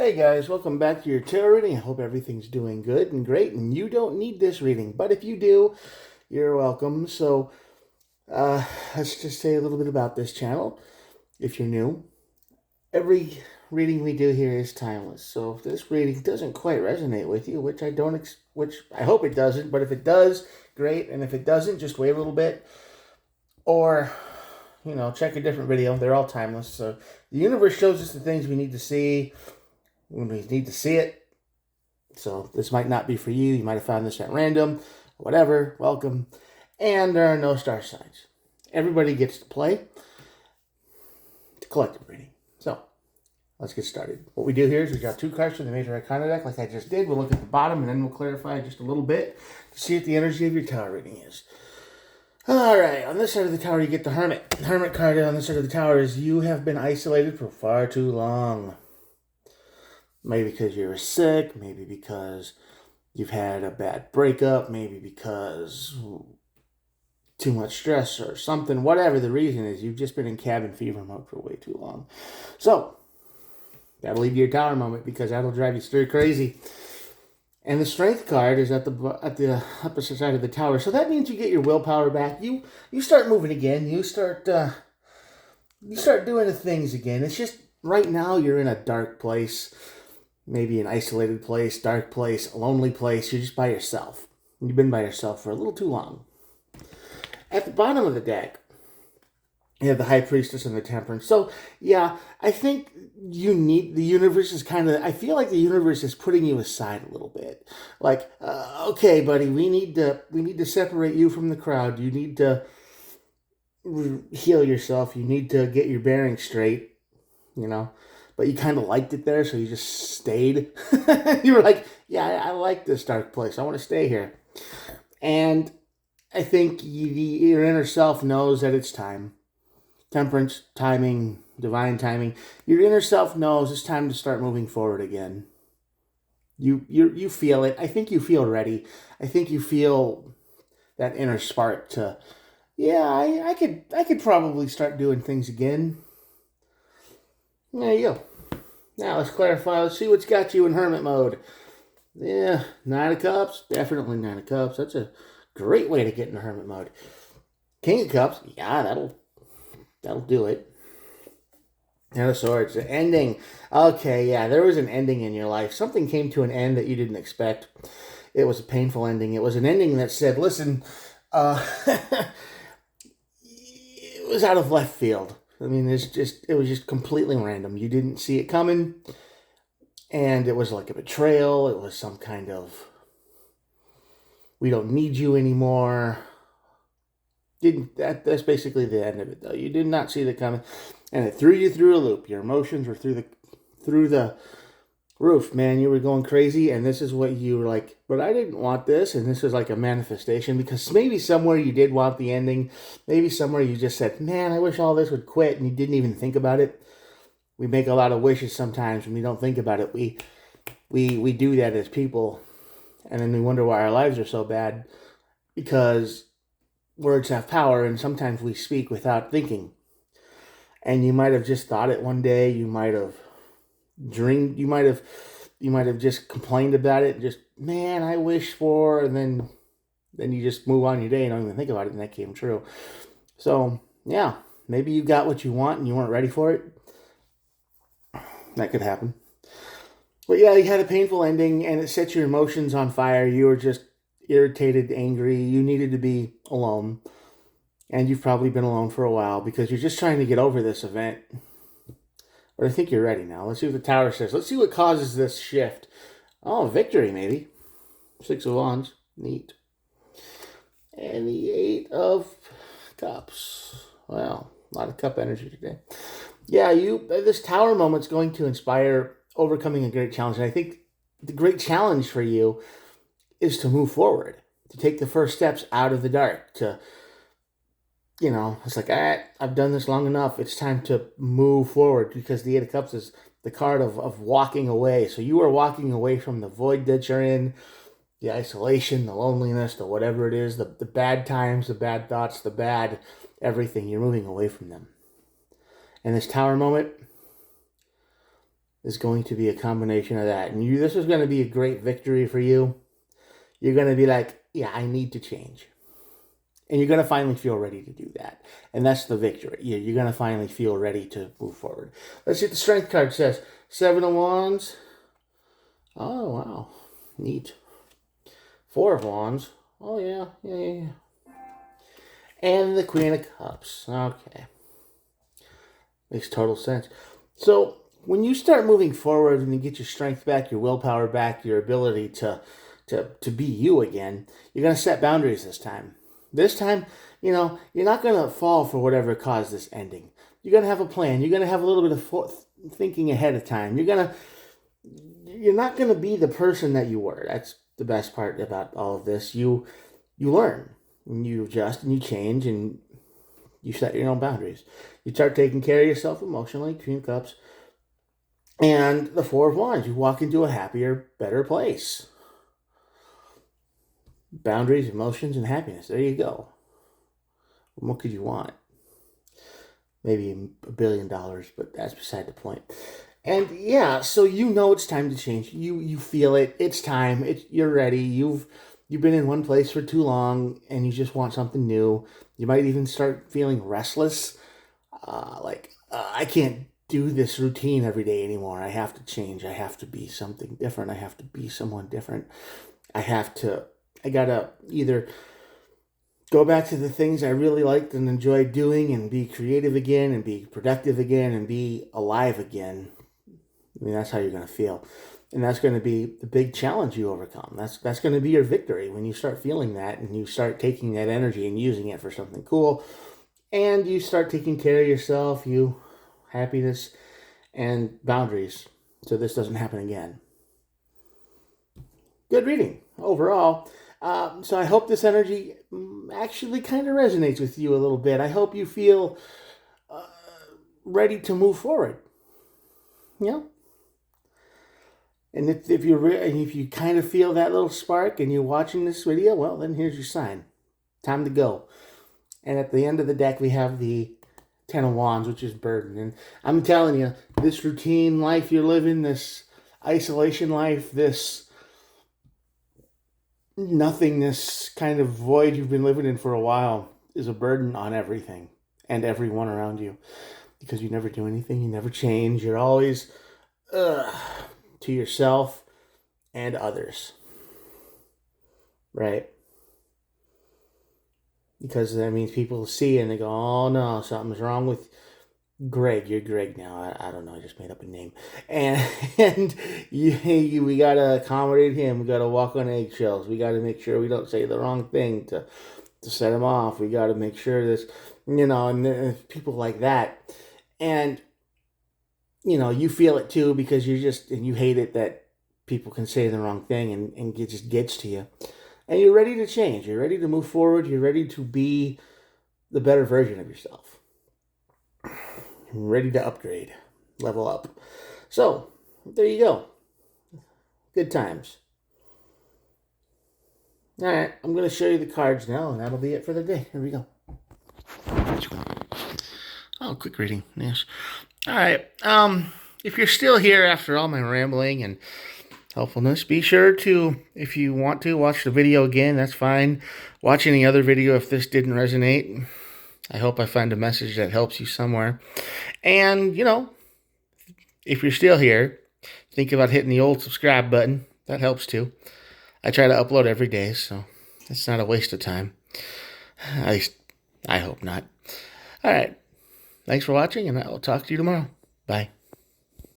Hey guys, welcome back to your tarot reading. I hope everything's doing good and great, and you don't need this reading, but if you do, you're welcome. So, uh, let's just say a little bit about this channel. If you're new, every reading we do here is timeless. So if this reading doesn't quite resonate with you, which I hope it doesn't, but if it does, great, and if it doesn't, just wait a little bit, or check a different video. They're all timeless. So the universe shows us the things we need to see when we need to see it. So this might not be for you. You might have found this at random. Whatever. Welcome. And there are no star signs. Everybody gets to play. It's a collective reading. So let's get started. What we do here is we got two cards from the Major Arcana deck like I just did. We'll look at the bottom and then we'll clarify just a little bit to see what the energy of your tower reading is. All right, on this side of the tower you get the Hermit. The Hermit card on this side of the tower is you have been isolated for far too long. Maybe because you were sick, maybe because you've had a bad breakup, maybe because too much stress or something. Whatever the reason is, you've just been in cabin fever mode for way too long. So, that'll lead to your tower moment because that'll drive you stir crazy. And the Strength card is at the opposite side of the tower. So that means you get your willpower back. You start moving again. You start doing the things again. It's just right now you're in a dark place. Maybe an isolated place, dark place, a lonely place. You're just by yourself. You've been by yourself for a little too long. At the bottom of the deck, you have the High Priestess and the Temperance. So, yeah, I think the universe is I feel like the universe is putting you aside a little bit. Like, okay, buddy, we need to separate you from the crowd. You need to heal yourself. You need to get your bearings straight, But you kind of liked it there, so you just stayed. You were like, yeah, I like this dark place. I want to stay here. And I think your inner self knows that it's time. Temperance, timing, divine timing. Your inner self knows it's time to start moving forward again. You feel it. I think you feel ready. I think you feel that inner spark to, yeah, I could probably start doing things again. There you go. Now let's clarify. Let's see what's got you in hermit mode. Yeah, Nine of Cups. Definitely Nine of Cups. That's a great way to get into hermit mode. King of Cups. Yeah, that'll do it. Ten of Swords. The ending. Okay, yeah, there was an ending in your life. Something came to an end that you didn't expect. It was a painful ending. It was an ending that said, listen, it was out of left field. I mean, it was just completely random. You didn't see it coming, and it was like a betrayal. It was some kind of, we don't need you anymore. That's basically the end of it, though. You did not see it coming, and it threw you through a loop. Your emotions were through the roof, man. You were going crazy, and this is what you were like, but I didn't want this, and this was like a manifestation, because maybe somewhere you did want the ending. Maybe somewhere you just said, man, I wish all this would quit, and you didn't even think about it. We make a lot of wishes sometimes when we don't think about it. We do that as people, and then we wonder why our lives are so bad, because words have power, and sometimes we speak without thinking. And you might have just thought it one day, you might have dreamed, you might have just complained about it, just, man, I wish for, and then you just move on your day and don't even think about it, and that came true. So, yeah, maybe you got what you want and you weren't ready for it. That could happen. But yeah, you had a painful ending, and it set your emotions on fire. You were just irritated, angry. You needed to be alone. And you've probably been alone for a while because you're just trying to get over this event. But I think you're ready now. Let's see what the tower says. Let's see what causes this shift. Oh, victory, maybe. Six of Wands. Neat. And the Eight of Cups. Well, a lot of cup energy today. Yeah, this tower moment's going to inspire overcoming a great challenge. And I think the great challenge for you is to move forward, to take the first steps out of the dark, to, it's like, I've done this long enough. It's time to move forward, because the Eight of Cups is the card of walking away. So you are walking away from the void that you're in, the isolation, the loneliness, the whatever it is, the bad times, the bad thoughts, the bad everything. You're moving away from them. And this tower moment, is going to be a combination of that. And this is going to be a great victory for you. You're going to be like, yeah, I need to change. And you're going to finally feel ready to do that. And that's the victory. You're going to finally feel ready to move forward. Let's see what the strength card says. 7 of Wands. Oh, wow. Neat. 4 of Wands. Oh, yeah. And the Queen of Cups. Okay. Makes total sense. So, when you start moving forward and you get your strength back, your willpower back, your ability to be you again, you're going to set boundaries this time. This time, you're not going to fall for whatever caused this ending. You're going to have a plan. You're going to have a little bit of thinking ahead of time. You're not going to be the person that you were. That's the best part about all of this. You learn, and you adjust, and you change, and you set your own boundaries. You start taking care of yourself emotionally, Queen of Cups, and the 4 of Wands. You walk into a happier, better place. Boundaries, emotions, and happiness. There you go. What could you want? Maybe $1 billion, but that's beside the point. And yeah, so it's time to change. You feel it. It's time. You're ready. You've been in one place for too long, and you just want something new. You might even start feeling restless. I can't do this routine every day anymore. I have to change. I have to be something different. I have to be someone different. I gotta either go back to the things I really liked and enjoyed doing and be creative again and be productive again and be alive again. I mean, that's how you're going to feel. And that's going to be the big challenge you overcome. That's going to be your victory when you start feeling that and you start taking that energy and using it for something cool. And you start taking care of yourself, happiness, and boundaries. So this doesn't happen again. Good reading overall. So I hope this energy actually kind of resonates with you a little bit. I hope you feel ready to move forward. And if you kind of feel that little spark and you're watching this video, well, then here's your sign. Time to go. And at the end of the deck, we have the 10 of Wands, which is burden. And I'm telling you, this routine life you're living, this isolation life, this nothingness kind of void you've been living in for a while is a burden on everything and everyone around you. Because you never do anything, you never change, you're always to yourself and others. Right? Because that means people see and they go, oh no, something's wrong with Greg. You're Greg now. I don't know. I just made up a name. And we got to accommodate him. We got to walk on eggshells. We got to make sure we don't say the wrong thing to set him off. We got to make sure this, and people like that. And, you feel it too because and you hate it that people can say the wrong thing and it just gets to you. And you're ready to change. You're ready to move forward. You're ready to be the better version of yourself. You're ready to upgrade, level up. So, there you go. Good times. All right, I'm going to show you the cards now, and that'll be it for the day. Here we go. Oh, quick reading. Yes. All right. If you're still here after all my rambling and helpfulness, be sure to, if you want to, watch the video again. That's fine. Watch any other video if this didn't resonate. I hope I find a message that helps you somewhere. And, if you're still here, think about hitting the old subscribe button. That helps too. I try to upload every day, so it's not a waste of time. At least, I hope not. All right. Thanks for watching, and I'll talk to you tomorrow. Bye.